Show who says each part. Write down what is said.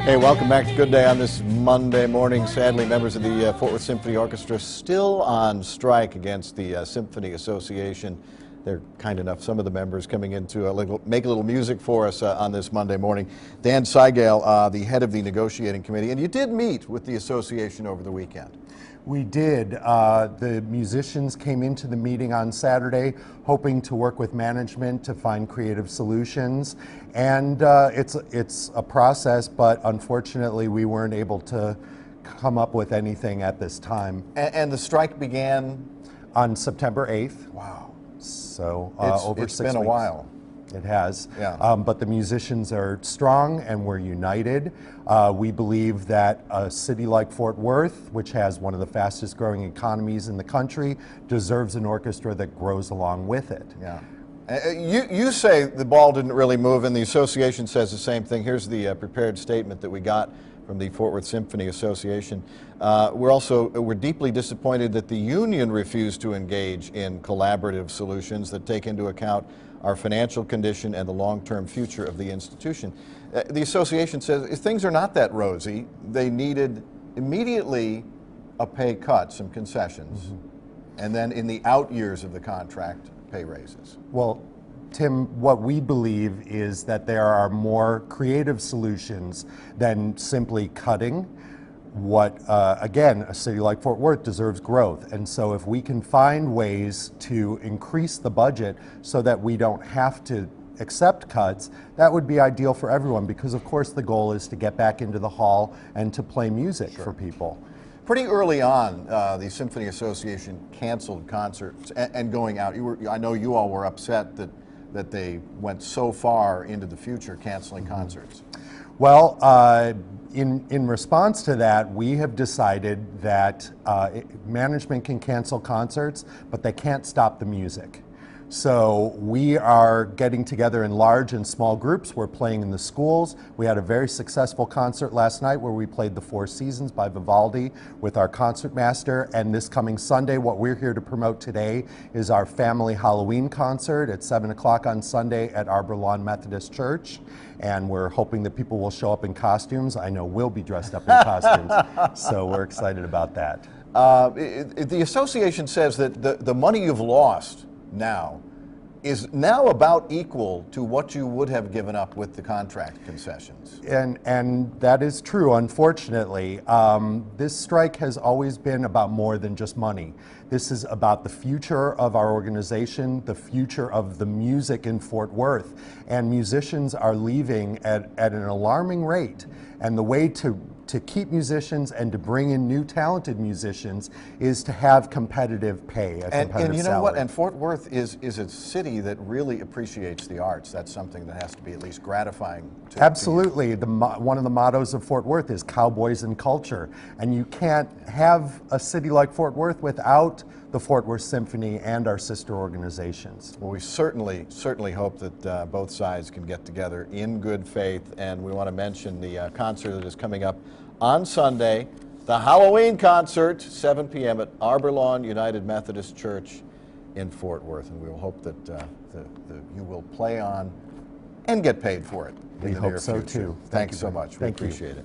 Speaker 1: Hey, welcome back to Good Day on this Monday morning. Sadly, members of the Fort Worth Symphony Orchestra still on strike against the Symphony Association. They're kind enough, some of the members, coming in to make a little music for us on this Monday morning. Dan Seigel, the head of the negotiating committee, and you did meet with the association over the weekend.
Speaker 2: We did. The musicians came into the meeting on Saturday hoping to work with management to find creative solutions. And it's a process, but unfortunately we weren't able to come up with anything at this time.
Speaker 1: And the strike began?
Speaker 2: On September 8th.
Speaker 1: Wow.
Speaker 2: So over 6 weeks.
Speaker 1: It's been a while.
Speaker 2: It has,
Speaker 1: yeah.
Speaker 2: But the musicians are strong and we're united. We believe that a city like Fort Worth, which has one of the fastest growing economies in the country, deserves an orchestra that grows along with it.
Speaker 1: Yeah. You say the ball didn't really move, and the association says the same thing. Here's the prepared statement that we got from the Fort Worth Symphony Association. We're deeply disappointed that the union refused to engage in collaborative solutions that take into account our financial condition and the long-term future of the institution. The association says things are not that rosy. They needed immediately a pay cut, some concessions, and then in the out years of the contract, pay raises.
Speaker 2: Well, Tim, what we believe is that there are more creative solutions than simply cutting. Again, a city like Fort Worth deserves growth. And so if we can find ways to increase the budget so that we don't have to accept cuts, that would be ideal for everyone, because of course the goal is to get back into the hall and to play music for people.
Speaker 1: Pretty early on, the Symphony Association canceled concerts and going out. I know you all were upset that they went so far into the future canceling concerts.
Speaker 2: Well, in response to that, we have decided that management can cancel concerts, but they can't stop the music. So we are getting together in large and small groups. We're playing in the schools. We had a very successful concert last night where we played the Four Seasons by Vivaldi with our concertmaster. And this coming Sunday, what we're here to promote today is our family Halloween concert at 7 o'clock on Sunday at Arbor Lawn Methodist Church. And we're hoping that people will show up in costumes. I know we'll be dressed up in costumes, so we're excited about that.
Speaker 1: The association says that the money you've lost now is now about equal to what you would have given up with the contract concessions.
Speaker 2: And that is true, unfortunately. This strike has always been about more than just money. This is about the future of our organization, the future of the music in Fort Worth. And musicians are leaving at an alarming rate. And the way to keep musicians and to bring in new talented musicians is to have competitive pay,
Speaker 1: and you know
Speaker 2: salary.
Speaker 1: what? And Fort Worth is a city that really appreciates the arts. That's something that has to be at least gratifying to
Speaker 2: Absolutely. One of the mottos of Fort Worth is Cowboys and Culture. And you can't have a city like Fort Worth without the Fort Worth Symphony and our sister organizations.
Speaker 1: Well, we certainly hope that both sides can get together in good faith, and we want to mention the concert that is coming up on Sunday, the Halloween concert, 7 p.m. at Arbor Lawn United Methodist Church in Fort Worth, and we will hope that you will play on and get paid for it.
Speaker 2: We hope so too.
Speaker 1: Thanks so much. We
Speaker 2: Thank you.
Speaker 1: appreciate it.